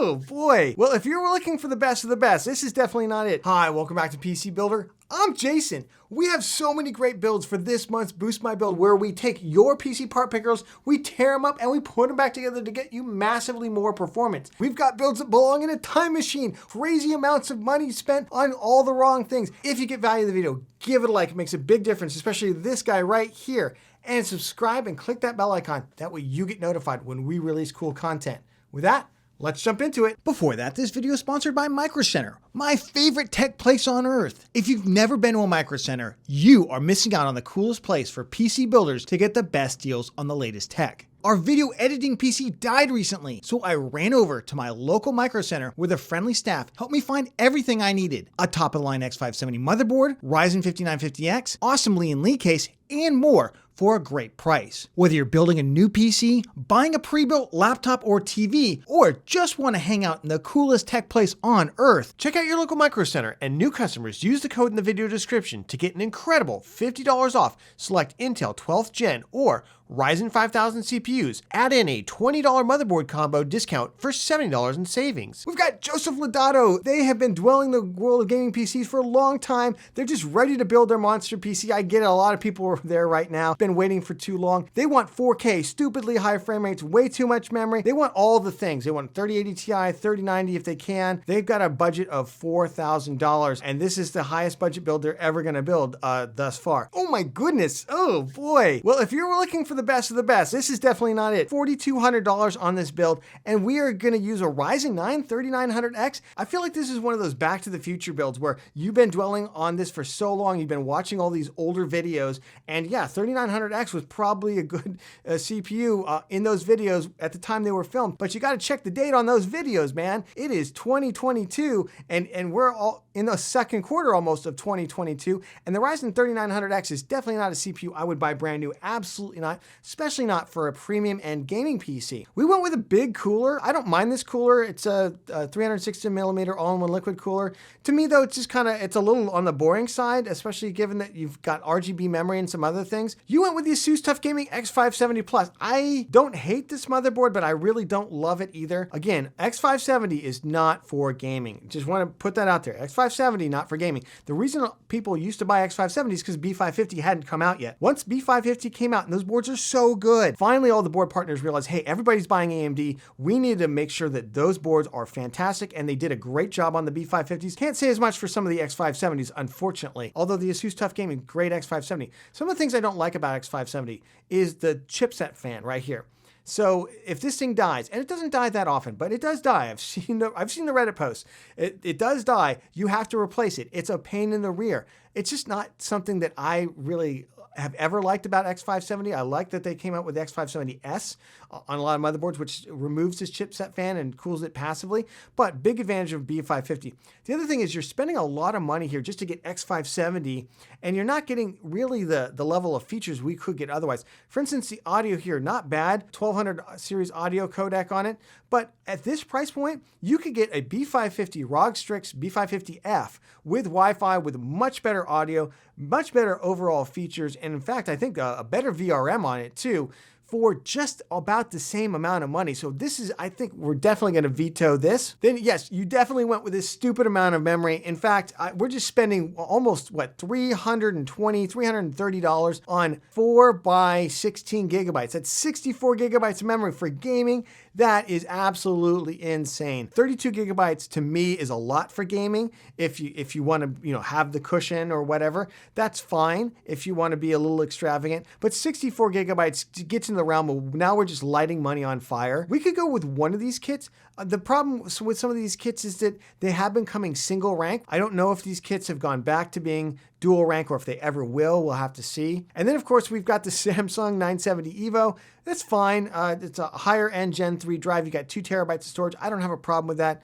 Oh boy. Well, if you're looking for the best of the best, this is definitely not it. Hi, welcome back to PC Builder. I'm Jason. We have so many great builds for this month's Boost My Build where we take your PC part pickers, we tear them up, and we put them back together to get you massively more performance. We've got builds that belong in a time machine, crazy amounts of money spent on all the wrong things. If you get value in the video, give it a like. It makes a big difference, especially this guy right here. And subscribe and click that bell icon. That way you get notified when we release cool content. With that, let's jump into it. Before that, this video is sponsored by Micro Center, my favorite tech place on earth. If you've never been to a Micro Center, you are missing out on the coolest place for PC builders to get the best deals on the latest tech. Our video editing PC died recently, so I ran over to my local Micro Center where the friendly staff helped me find everything I needed. A top-of-the-line X570 motherboard, Ryzen 5950X, awesome Lee case, and more for a great price. Whether you're building a new PC, buying a pre-built laptop or TV, or just want to hang out in the coolest tech place on earth, check out your local Micro Center, and new customers use the code in the video description to get an incredible $50 off select Intel 12th Gen or Ryzen 5000 CPUs. Add in a $20 motherboard combo discount for $70 in savings. We've got Joseph Lodato. They have been dwelling the world of gaming PCs for a long time. They're just ready to build their monster PC. I get it. A lot of people are there right now. Been waiting for too long. They want 4K, stupidly high frame rates, way too much memory. They want all the things. They want 3080 Ti, 3090 if they can. They've got a budget of $4,000, and this is the highest budget build they're ever going to build thus far. Oh my goodness. Oh boy. Well, if you're looking for the best of the best, this is definitely not it. $4,200 on this build, and we are going to use a Ryzen 9 3900X. I feel like this is one of those Back to the Future builds where you've been dwelling on this for so long. You've been watching all these older videos, and yeah, 3900X was probably a good CPU in those videos at the time they were filmed, but you got to check the date on those videos, man. It is 2022, and we're all in the second quarter almost of 2022, and the Ryzen 3900X is definitely not a CPU I would buy brand new. Absolutely not, especially not for a premium and gaming PC. We went with a big cooler. I don't mind this cooler. It's a 360 millimeter all-in-one liquid cooler. To me though, it's just it's a little on the boring side, especially given that you've got RGB memory and some other things. You went with the ASUS TUF Gaming X570 Plus. I don't hate this motherboard, but I really don't love it either. Again, X570 is not for gaming. Just want to put that out there. X570, not for gaming. The reason people used to buy X570 is because B550 hadn't come out yet. Once B550 came out, and those boards are so good, finally all the board partners realized, hey, everybody's buying AMD. We need to make sure that those boards are fantastic, and they did a great job on the B550s. Can't say as much for some of the X570s, unfortunately. Although the ASUS TUF Gaming, great X570. Some of the things I don't like about X570 is the chipset fan right here. So if this thing dies, and it doesn't die that often, but it does die. I've seen the Reddit posts. It does die. You have to replace it. It's a pain in the rear. It's just not something that I really have ever liked about X570. I like that they came out with the X570S on a lot of motherboards, which removes this chipset fan and cools it passively, but big advantage of B550. The other thing is you're spending a lot of money here just to get X570, and you're not getting really the level of features we could get otherwise. For instance, the audio here, not bad, 1200 series audio codec on it, but at this price point, you could get a B550 ROG Strix B550F with Wi-Fi with much better audio, much better overall features, and in fact, I think a better VRM on it too, for just about the same amount of money. So this is, I think we're definitely going to veto this. Then yes, you definitely went with this stupid amount of memory. In fact, we're just spending almost $320, $330 on 4 by 16 gigabytes. That's 64 gigabytes of memory for gaming. That is absolutely insane. 32 gigabytes to me is a lot for gaming. If you want to, have the cushion or whatever, that's fine. If you want to be a little extravagant, but 64 gigabytes gets in the realm of now we're just lighting money on fire. We could go with one of these kits. The problem with some of these kits is that they have been coming single rank. I don't know if these kits have gone back to being dual rank or if they ever will. We'll have to see. And then of course we've got the Samsung 970 EVO. That's fine. It's a higher end Gen 3 drive. You got 2 terabytes of storage. I don't have a problem with that.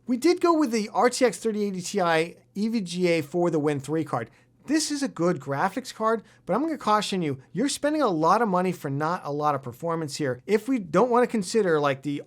We did go with the RTX 3080 Ti EVGA for the Win 3 card. This is a good graphics card, but I'm going to caution you, you're spending a lot of money for not a lot of performance here. If we don't want to consider like the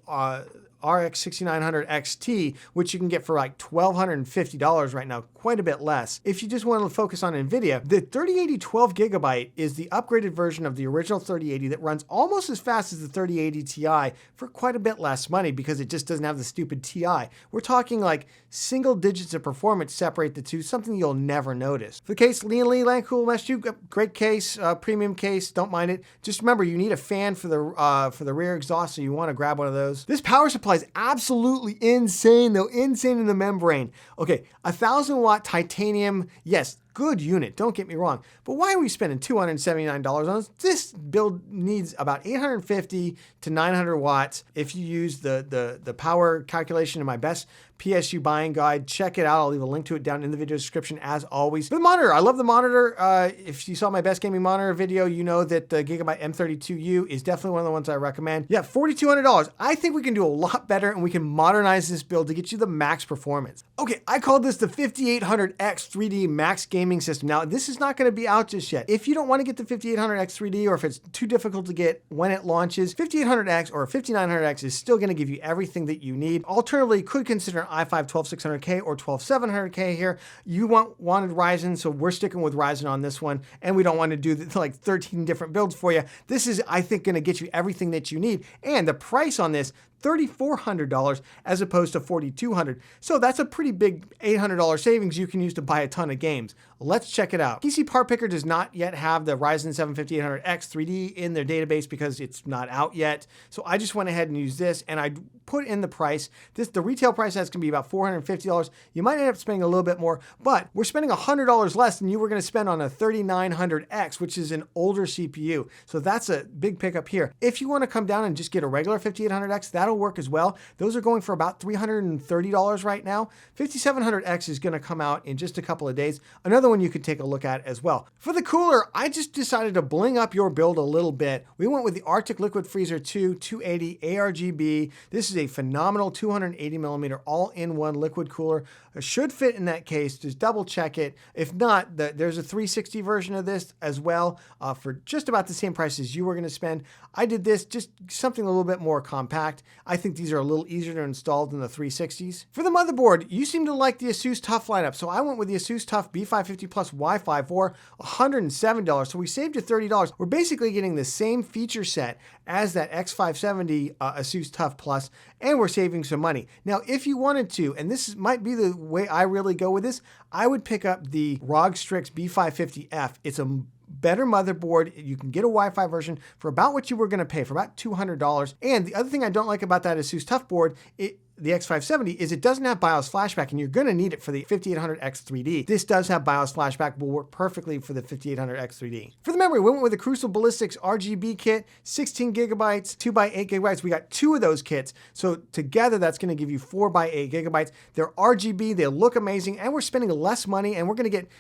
RX 6900 XT, which you can get for like $1,250 right now, quite a bit less. If you just want to focus on NVIDIA, the 3080 12GB is the upgraded version of the original 3080 that runs almost as fast as the 3080 Ti for quite a bit less money because it just doesn't have the stupid Ti. We're talking like single digits of performance separate the two, something you'll never notice. For the case, Lee & Lee Landcool Mesh Tube, great case, premium case, don't mind it. Just remember, you need a fan for the rear exhaust, so you want to grab one of those. This power supply is absolutely insane, though, insane in the membrane. Okay, 1,000 watt titanium, yes, good unit, don't get me wrong, but why are we spending $279 on this? This build needs about 850 to 900 watts. If you use the power calculation in my best PSU buying guide, check it out. I'll leave a link to it down in the video description as always. The monitor, I love the monitor. If you saw my best gaming monitor video, you know that the Gigabyte M32U is definitely one of the ones I recommend. Yeah, $4,200. I think we can do a lot better and we can modernize this build to get you the max performance. Okay, I called this the 5800X 3D Max Gaming System. Now, this is not going to be out just yet. If you don't want to get the 5800X 3D or if it's too difficult to get when it launches, 5800X or 5900X is still going to give you everything that you need. Alternatively, you could consider an i5 12600K or 12700K here. You wanted Ryzen, so we're sticking with Ryzen on this one, and we don't want to do like 13 different builds for you. This is, I think, going to get you everything that you need, and the price on this, $3,400 as opposed to $4,200. So that's a pretty big $800 savings you can use to buy a ton of games. Let's check it out. PC Part Picker does not yet have the Ryzen 7 5800X 3D in their database because it's not out yet. So I just went ahead and used this, and I put in the price. The retail price that's going to be about $450. You might end up spending a little bit more, but we're spending $100 less than you were going to spend on a 3900X, which is an older CPU. So that's a big pickup here. If you want to come down and just get a regular 5800X, that'll work as well. Those are going for about $330 right now. 5700X is going to come out in just a couple of days. Another one you could take a look at as well. For the cooler, I just decided to bling up your build a little bit. We went with the Arctic Liquid Freezer 2 280 ARGB. This is a phenomenal 280 millimeter all-in-one liquid cooler. It should fit in that case. Just double check it. If not, there's a 360 version of this as well for just about the same price as you were going to spend. I did this just something a little bit more compact. I think these are a little easier to install than the 360s. For the motherboard, you seem to like the Asus TUF lineup, so I went with the Asus TUF B550 Plus Wi-Fi for $107. So we saved you $30. We're basically getting the same feature set as that X570 Asus TUF Plus, and we're saving some money. Now, if you wanted to, and this might be the way I really go with this, I would pick up the ROG Strix B550F. It's a better motherboard. You can get a Wi-Fi version for about what you were going to pay, for about $200. And the other thing I don't like about that Asus TUF board, the X570, is it doesn't have BIOS flashback, and you're going to need it for the 5800X 3D. This does have BIOS flashback, will work perfectly for the 5800X 3D. For the memory, we went with the Crucial Ballistics RGB kit, 16 gigabytes, 2x8 gigabytes. We got two of those kits, so together that's going to give you 4x8 gigabytes. They're RGB, they look amazing, and we're spending less money, and we're going to get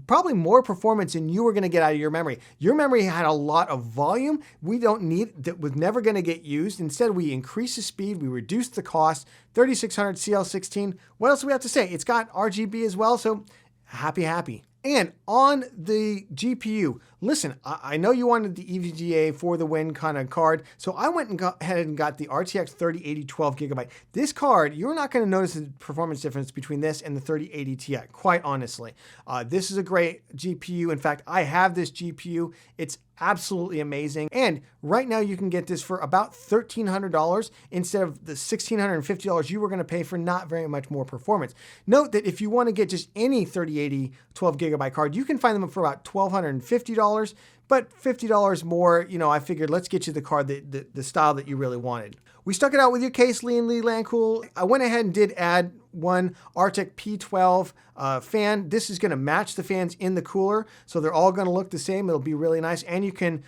probably more performance than you were going to get out of your memory. Your memory had a lot of volume we don't need, that was never going to get used. Instead, we increased the speed, we reduced the cost. 3600 CL16. What else do we have to say? It's got RGB as well, so happy. And on the GPU, listen, I know you wanted the EVGA for the win kind of card, so I went and got ahead and got the RTX 3080 12GB. This card, you're not going to notice the performance difference between this and the 3080 Ti, quite honestly. This is a great GPU. In fact, I have this GPU. It's absolutely amazing. And right now you can get this for about $1,300 instead of the $1,650 you were going to pay for not very much more performance. Note that if you want to get just any 3080 12GB card, you can find them for about $1,250, but $50 more, I figured let's get you the card, the style that you really wanted. We stuck it out with your case, Lee & Lee Landcool. I went ahead and did add one Arctic P12 fan. This is going to match the fans in the cooler, so they're all going to look the same. It'll be really nice, and you can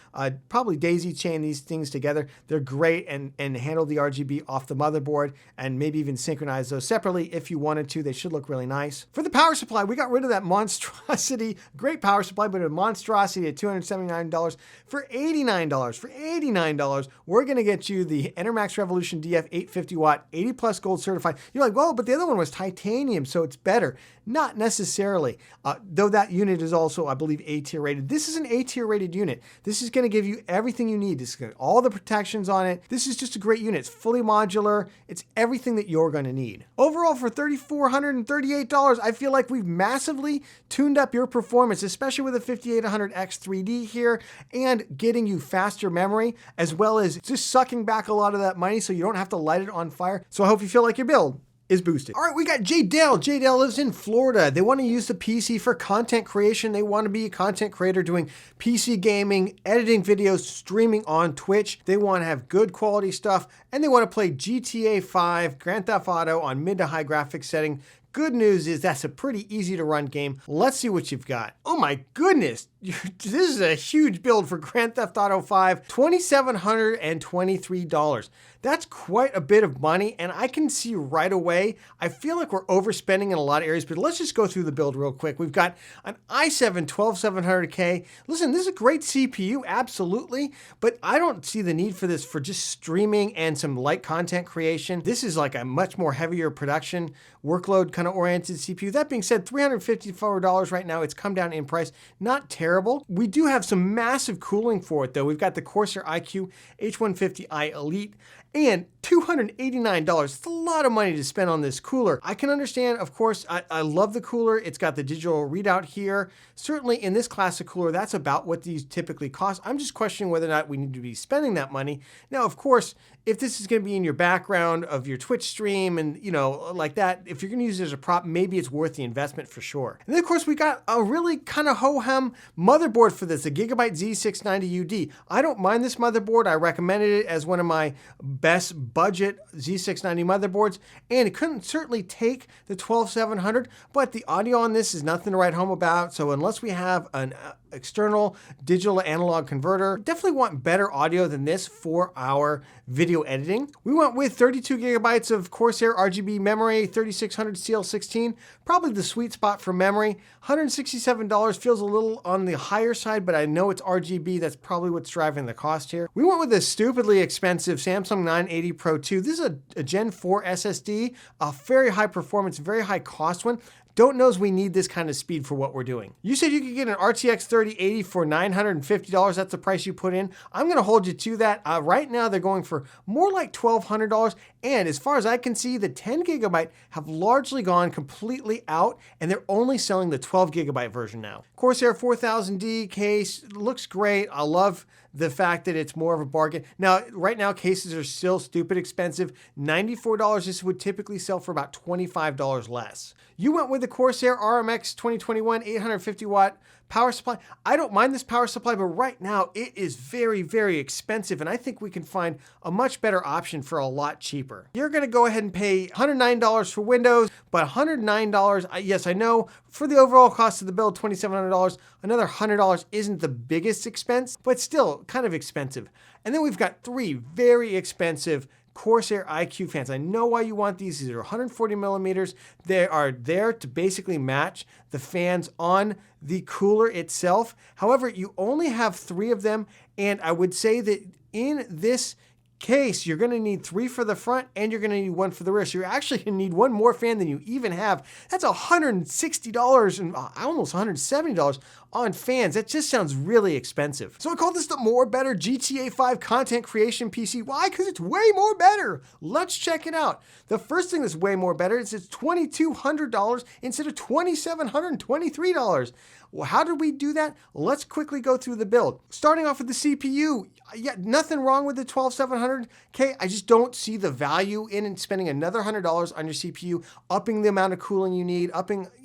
probably daisy chain these things together. They're great, and handle the RGB off the motherboard, and maybe even synchronize those separately if you wanted to. They should look really nice. For the power supply, we got rid of that monstrosity, great power supply, but a monstrosity at $279 $149. For $89, we're gonna get you the Enermax Revolution DF 850 watt, 80 plus gold certified. You're like, well, but the other one was titanium, so it's better. Not necessarily, though that unit is also, I believe, A tier rated. This is an A tier rated unit. This is gonna give you everything you need. This got all the protections on it. This is just a great unit. It's fully modular. It's everything that you're gonna need. Overall, for $3,438, I feel like we've massively tuned up your performance, especially with a 5800X 3D here, and getting you faster memory, as well as just sucking back a lot of that money so you don't have to light it on fire. So I hope you feel like your build is boosted. All right, we got J Dell. J Dell lives in Florida. They want to use the PC for content creation. They want to be a content creator doing PC gaming, editing videos, streaming on Twitch. They want to have good quality stuff, and they want to play GTA 5, Grand Theft Auto on mid to high graphics setting. Good news is that's a pretty easy to run game. Let's see what you've got. Oh my goodness. This is a huge build for Grand Theft Auto 5, $2,723. That's quite a bit of money, and I can see right away, I feel like we're overspending in a lot of areas, but let's just go through the build real quick. We've got an i7 12700K. Listen, this is a great CPU, absolutely, but I don't see the need for this for just streaming and some light content creation. This is like a much more heavier production workload kind of oriented CPU. That being said, $354 right now. It's come down in price. Not terrible. We do have some massive cooling for it though. We've got the Corsair iCUE H150i Elite and $289. It's a lot of money to spend on this cooler. I can understand, of course, I love the cooler. It's got the digital readout here. Certainly in this class of cooler, that's about what these typically cost. I'm just questioning whether or not we need to be spending that money. Now, of course, if this is gonna be in your background of your Twitch stream and, you know, like that, if you're gonna use it as a prop, maybe it's worth the investment for sure. And then of course, we got a really kind of ho-hum motherboard for this, a Gigabyte Z690UD. I don't mind this motherboard. I recommended it as one of my best budget Z690 motherboards, and it couldn't certainly take the 12700, but the audio on this is nothing to write home about. So unless we have an external digital to analog converter, definitely want better audio than this for our video editing. We went with 32 gigabytes of Corsair RGB memory, 3600 CL16, probably the sweet spot for memory. $167 feels a little on the higher side, but I know it's RGB. That's probably what's driving the cost here. We went with a stupidly expensive Samsung 980 Pro 2. This is a Gen 4 SSD, a very high performance, very high cost one. Don't know as we need this kind of speed for what we're doing. You said you could get an RTX 3080 for $950. That's the price you put in. I'm gonna hold you to that. Right now they're going for more like $1,200. And as far as I can see, the 10 gigabyte have largely gone completely out, and they're only selling the 12 gigabyte version now. Corsair 4000D case looks great. I love the fact that it's more of a bargain. Now, right now, cases are still stupid expensive. $94, this would typically sell for about $25 less. You went with the Corsair RMX 2021 850 watt power supply. I don't mind this power supply, but right now it is very, very expensive, and I think we can find a much better option for a lot cheaper. You're gonna go ahead and pay $109 for Windows, but $109, yes, I know, for the overall cost of the build, $2,700, another $100 isn't the biggest expense, but still kind of expensive. And then we've got three very expensive Corsair iCUE fans. I know why you want these. These are 140 millimeters. They are there to basically match the fans on the cooler itself. However, you only have three of them, and I would say that in this case, you're going to need three for the front and you're going to need one for the rear. So you're actually going to need one more fan than you even have. That's $160 and almost $170 on fans. That just sounds really expensive. So I call this the more better GTA 5 content creation PC. Why? Because it's way more better. Let's check it out. The first thing that's way more better is it's $2,200 instead of $2,723. Well, how did we do that? Let's quickly go through the build. Starting off with the CPU, yeah, nothing wrong with the 12700K. I just don't see the value in spending another $100 on your CPU, upping the amount of cooling you need,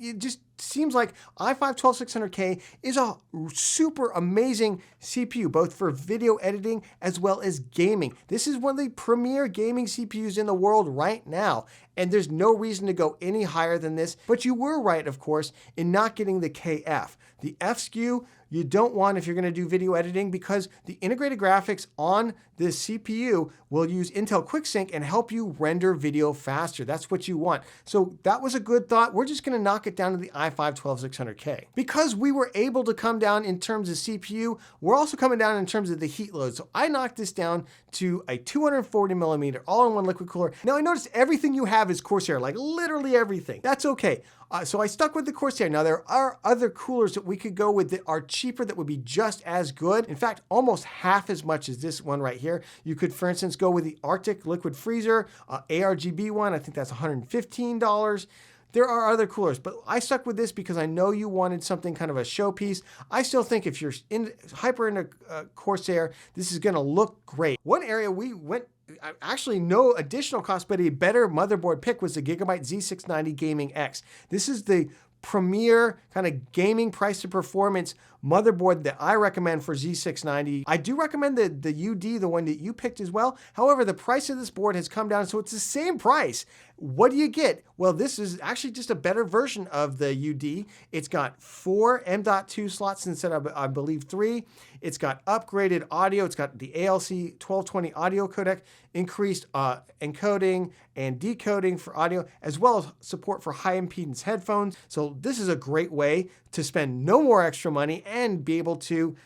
it just seems like i5 12600K is a super amazing CPU, both for video editing as well as gaming. This is one of the premier gaming CPUs in the world right now, and there's no reason to go any higher than this. But you were right, of course, in not getting the KF. The F SKU you don't want if you're going to do video editing, because the integrated graphics on this CPU will use Intel QuickSync and help you render video faster. That's what you want. So that was a good thought. We're just going to knock it down to the i5 12600K. Because we were able to come down in terms of CPU, we're also coming down in terms of the heat load. So I knocked this down to a 240 millimeter all-in-one liquid cooler. Now I noticed everything you have is Corsair, like literally everything. That's okay. So I stuck with the Corsair. Now there are other coolers that we could go with that are cheaper that would be just as good. In fact, almost half as much as this one right here. You could, for instance, go with the Arctic liquid freezer, ARGB one. I think that's $115. There are other coolers, but I stuck with this because I know you wanted something kind of a showpiece. I still think if you're hyper into Corsair, this is gonna look great. One area we went, actually no additional cost, but a better motherboard pick was the Gigabyte Z690 Gaming X. This is the premier kind of gaming price to performance motherboard that I recommend for Z690. I do recommend the UD, the one that you picked as well. However, the price of this board has come down, so it's the same price. What do you get? Well, this is actually just a better version of the UD. It's got 4 M.2 slots instead of, I believe, 3. It's got upgraded audio. It's got the ALC 1220 audio codec, increased encoding and decoding for audio, as well as support for high impedance headphones. So this is a great way to spend no more extra money and be able to,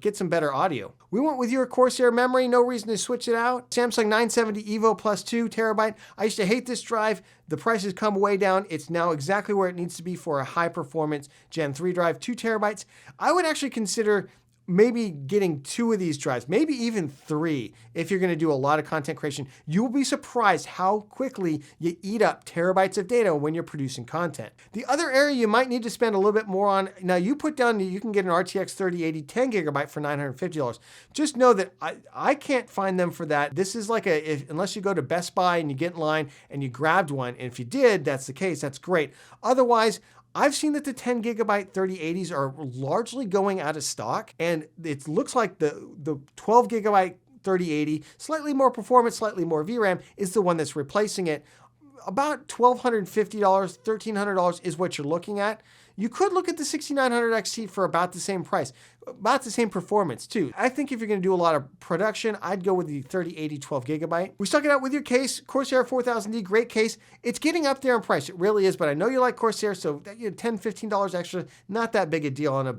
get some better audio. We went with your Corsair memory, no reason to switch it out. Samsung 970 EVO plus 2 terabyte. I used to hate this drive. The price has come way down. It's now exactly where it needs to be for a high performance Gen 3 drive, 2 terabytes. I would actually consider maybe getting 2 of these drives, maybe even 3 if you're gonna do a lot of content creation. You will be surprised how quickly you eat up terabytes of data when you're producing content. The other area you might need to spend a little bit more on, now you put down, you can get an RTX 3080 10 gigabyte for $950. Just know that I can't find them for that. This is like unless you go to Best Buy and you get in line and you grabbed one, and if you did, that's the case, that's great. Otherwise, I've seen that the 10 gigabyte 3080s are largely going out of stock, and it looks like the 12 gigabyte 3080, slightly more performance, slightly more VRAM, is the one that's replacing it. About $1,250, $1,300 is what you're looking at. You could look at the 6900 XT for about the same price, about the same performance too. I think if you're gonna do a lot of production, I'd go with the 3080 12 gigabyte. We stuck it out with your case, Corsair 4000D, great case. It's getting up there in price, it really is, but I know you like Corsair, so that, $10, $15 extra, not that big a deal on a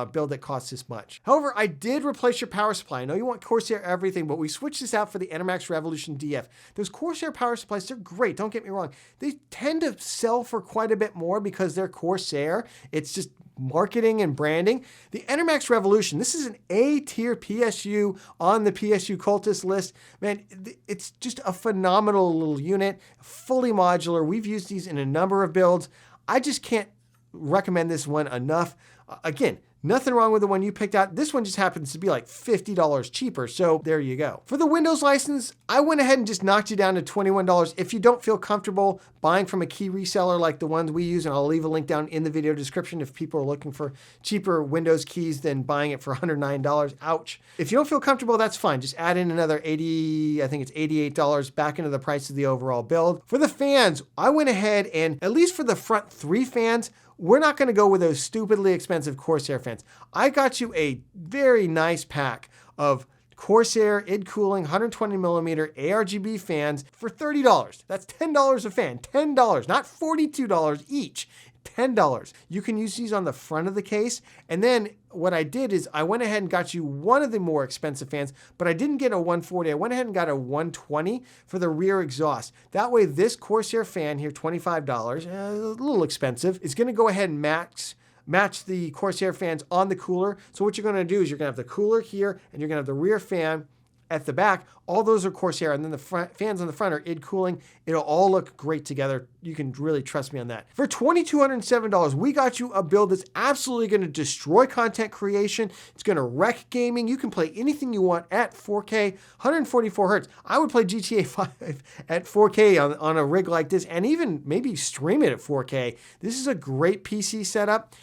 build that costs this much. However, I did replace your power supply. I know you want Corsair everything, but we switched this out for the Enermax Revolution DF. Those Corsair power supplies, they're great, don't get me wrong. They tend to sell for quite a bit more because they're Corsair. It's just marketing and branding. The Enermax Revolution, this is an A-tier PSU on the PSU cultist list. Man, it's just a phenomenal little unit, fully modular. We've used these in a number of builds. I just can't recommend this one enough. Again, nothing wrong with the one you picked out. This one just happens to be like $50 cheaper, so there you go. For the Windows license, I went ahead and just knocked you down to $21. If you don't feel comfortable buying from a key reseller like the ones we use, and I'll leave a link down in the video description if people are looking for cheaper Windows keys than buying it for $109, ouch. If you don't feel comfortable, that's fine. Just add in another I think it's $88 back into the price of the overall build. For the fans, I went ahead and, at least for the front 3 fans, we're not gonna go with those stupidly expensive Corsair fans. I got you a very nice pack of Corsair id cooling 120 millimeter ARGB fans for $30. That's $10 a fan, $10, not $42 each. $10. You can use these on the front of the case. And then what I did is I went ahead and got you one of the more expensive fans, but I didn't get a 140. I went ahead and got a 120 for the rear exhaust. That way this Corsair fan here, $25, a little expensive, is gonna go ahead and match the Corsair fans on the cooler. So what you're gonna do is you're gonna have the cooler here and you're gonna have the rear fan at the back. All those are Corsair, and then the fans on the front are id cooling. It'll all look great together. You can really trust me on that. For $2,207, we got you a build that's absolutely gonna destroy content creation. It's gonna wreck gaming. You can play anything you want at 4K, 144 hertz. I would play GTA 5 at 4K on a rig like this, and even maybe stream it at 4K. This is a great PC setup.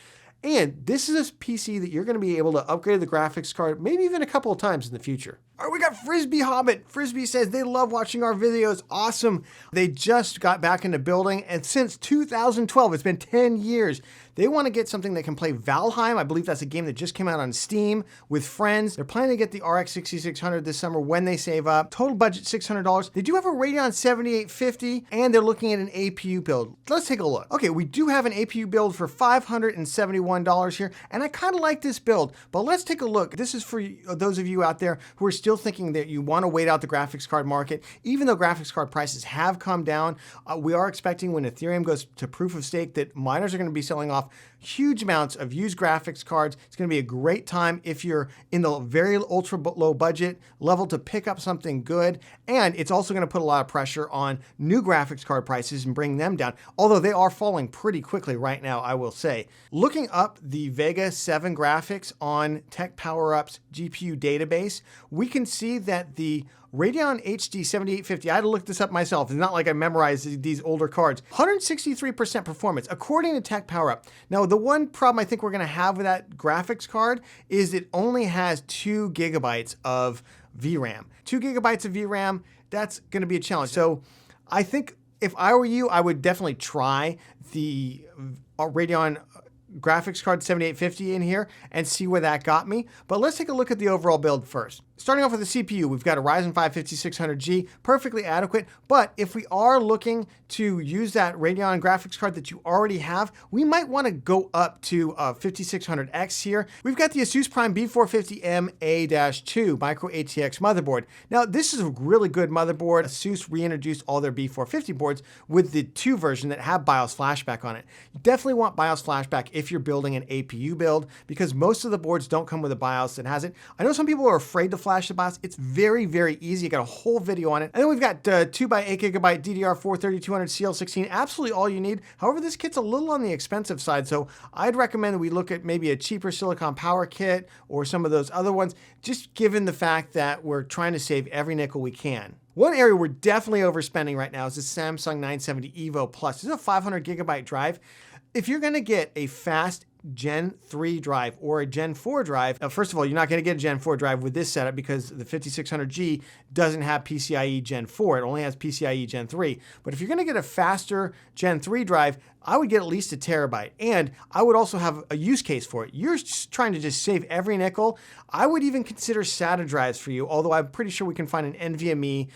And this is a PC that you're gonna be able to upgrade the graphics card, maybe even a couple of times in the future. All right, we got Frisbee Hobbit. Frisbee says they love watching our videos. Awesome. They just got back into building, and since 2012, it's been 10 years. They want to get something that can play Valheim. I believe that's a game that just came out on Steam with friends. They're planning to get the RX 6600 this summer when they save up. Total budget $600. They do have a Radeon 7850, and they're looking at an APU build. Let's take a look. Okay, we do have an APU build for $571 here, and I kind of like this build, but let's take a look. This is for those of you out there who are still thinking that you want to wait out the graphics card market. Even though graphics card prices have come down, we are expecting when Ethereum goes to proof of stake that miners are going to be selling off huge amounts of used graphics cards. It's going to be a great time if you're in the very ultra low budget level to pick up something good. And it's also going to put a lot of pressure on new graphics card prices and bring them down, although they are falling pretty quickly right now, I will say. Looking up the Vega 7 graphics on Tech Power Up's GPU database, we can see that the Radeon HD 7850, I had to look this up myself. It's not like I memorized these older cards. 163% performance, according to Tech Power Up. Now, the one problem I think we're gonna have with that graphics card is it only has 2 gigabytes of VRAM. 2 gigabytes of VRAM, that's gonna be a challenge. So I think if I were you, I would definitely try the Radeon graphics card 7850 in here and see where that got me. But let's take a look at the overall build first. Starting off with the CPU, we've got a Ryzen 5 5600G, perfectly adequate. But if we are looking to use that Radeon graphics card that you already have, we might want to go up to 5600X here. We've got the Asus Prime B450M-A-2 Micro ATX motherboard. Now, this is a really good motherboard. Asus reintroduced all their B450 boards with the 2 version that have BIOS flashback on it. You definitely want BIOS flashback if you're building an APU build, because most of the boards don't come with a BIOS that has it. I know some people are afraid to flash the BIOS. It's very, very easy. I got a whole video on it. And then we've got 2x8 gigabyte DDR4 3200 CL16, absolutely all you need. However, this kit's a little on the expensive side, so I'd recommend that we look at maybe a cheaper Silicon Power kit or some of those other ones, just given the fact that we're trying to save every nickel we can. One area we're definitely overspending right now is the Samsung 970 EVO Plus. This is a 500 gigabyte drive. If you're gonna get a fast Gen 3 drive or a Gen 4 drive, first of all, you're not going to get a Gen 4 drive with this setup because the 5600G doesn't have PCIe Gen 4. It only has PCIe Gen 3. But if you're going to get a faster Gen 3 drive, I would get at least a terabyte. And I would also have a use case for it. You're just trying to just save every nickel. I would even consider SATA drives for you, although I'm pretty sure we can find an NVMe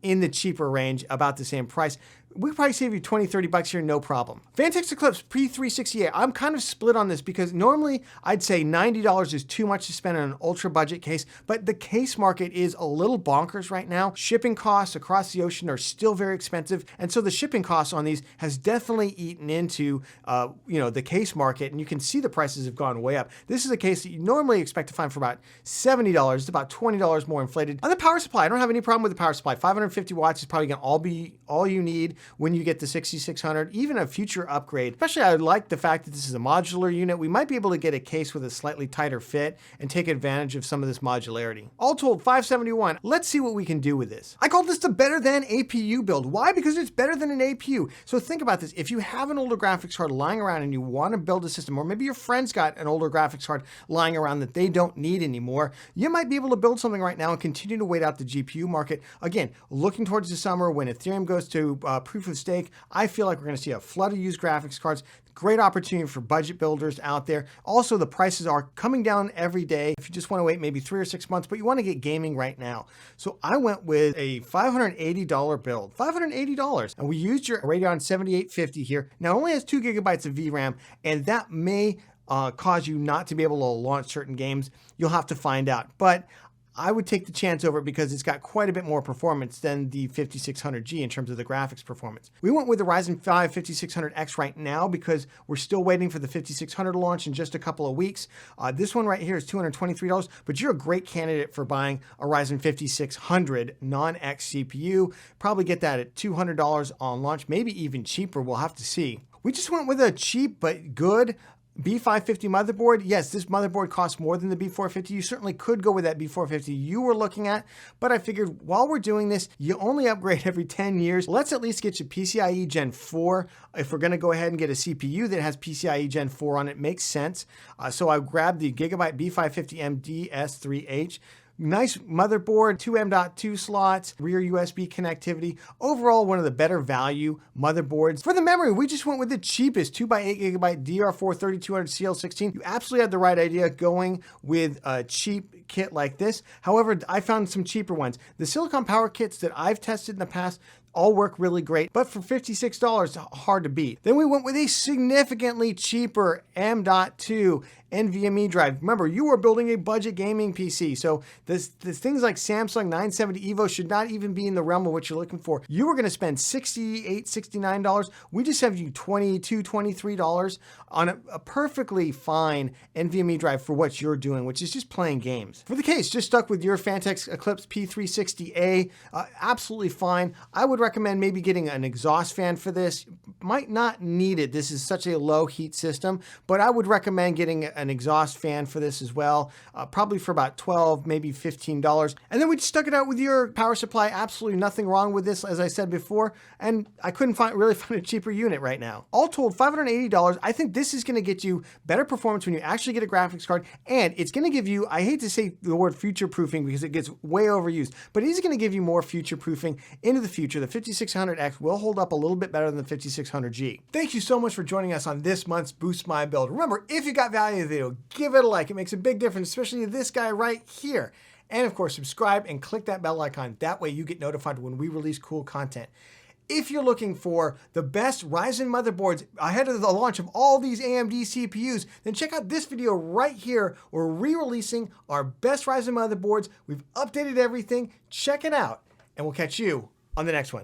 in the cheaper range about the same price. We could probably save you 20, 30 bucks here, no problem. Vantex Eclipse P368. I'm kind of split on this because normally I'd say $90 is too much to spend on an ultra budget case, but the case market is a little bonkers right now. Shipping costs across the ocean are still very expensive, and so the shipping costs on these has definitely eaten into the case market, and you can see the prices have gone way up. This is a case that you normally expect to find for about $70. It's about $20 more inflated. On the power supply, I don't have any problem with the power supply. 550 watts is probably gonna be all you need when you get the 6600, even a future upgrade. Especially, I like the fact that this is a modular unit. We might be able to get a case with a slightly tighter fit and take advantage of some of this modularity. All told, 571. Let's see what we can do with this. I called this the better than APU build. Why? Because it's better than an APU. So think about this. If you have an older graphics card lying around and you want to build a system, or maybe your friend's got an older graphics card lying around that they don't need anymore, you might be able to build something right now and continue to wait out the GPU market. Again, looking towards the summer when Ethereum goes to proof of stake, I feel like we're going to see a flood of used graphics cards. Great opportunity for budget builders out there. Also, the prices are coming down every day. If you just want to wait maybe 3 or 6 months, but you want to get gaming right now. So I went with a $580 build, $580. And we used your Radeon 7850 here. Now it only has 2 gigabytes of VRAM, and that may cause you not to be able to launch certain games. You'll have to find out. But I would take the chance over it because it's got quite a bit more performance than the 5600G in terms of the graphics performance. We went with the Ryzen 5 5600X right now because we're still waiting for the 5600 to launch in just a couple of weeks. This one right here is $223, but you're a great candidate for buying a Ryzen 5600 non-X CPU. Probably get that at $200 on launch, maybe even cheaper. We'll have to see. We just went with a cheap but good B550 motherboard. Yes, this motherboard costs more than the B450. You certainly could go with that B450 you were looking at, but I figured while we're doing this, you only upgrade every 10 years. Let's at least get you PCIe Gen 4. If we're gonna go ahead and get a CPU that has PCIe Gen 4 on it, makes sense. So I grabbed the Gigabyte B550M DS3H. Nice motherboard, two M.2 slots, rear USB connectivity. Overall, one of the better value motherboards. For the memory, we just went with the cheapest 2x8GB DR4 3200 CL16. You absolutely had the right idea going with a cheap kit like this. However, I found some cheaper ones. The silicon power kits that I've tested in the past all work really great, but for $56, hard to beat. Then we went with a significantly cheaper M.2 NVMe drive. Remember, you are building a budget gaming PC, so this things like Samsung 970 EVO should not even be in the realm of what you're looking for. You were gonna spend $68, $69. We just have you $22, $23 on a perfectly fine NVMe drive for what you're doing, which is just playing games. For the case, just stuck with your Fantex Eclipse P360A, absolutely fine. I would recommend maybe getting an exhaust fan for this. Might not need it. This is such a low heat system, but I would recommend getting an exhaust fan for this as well, probably for about $12, maybe $15. And then we just stuck it out with your power supply. Absolutely nothing wrong with this, as I said before, and I couldn't really find a cheaper unit right now. All told, $580. I think this is going to get you better performance when you actually get a graphics card, and it's going to give you, I hate to say the word future-proofing because it gets way overused, but it is going to give you more future-proofing into the future. The 5600X will hold up a little bit better than the 5600G. Thank you so much for joining us on this month's Boost My Build. Remember, if you got value in the video, give it a like. It makes a big difference, especially this guy right here. And of course, subscribe and click that bell icon. That way you get notified when we release cool content. If you're looking for the best Ryzen motherboards ahead of the launch of all these AMD CPUs, then check out this video right here. We're re-releasing our best Ryzen motherboards. We've updated everything. Check it out, and we'll catch you on the next one.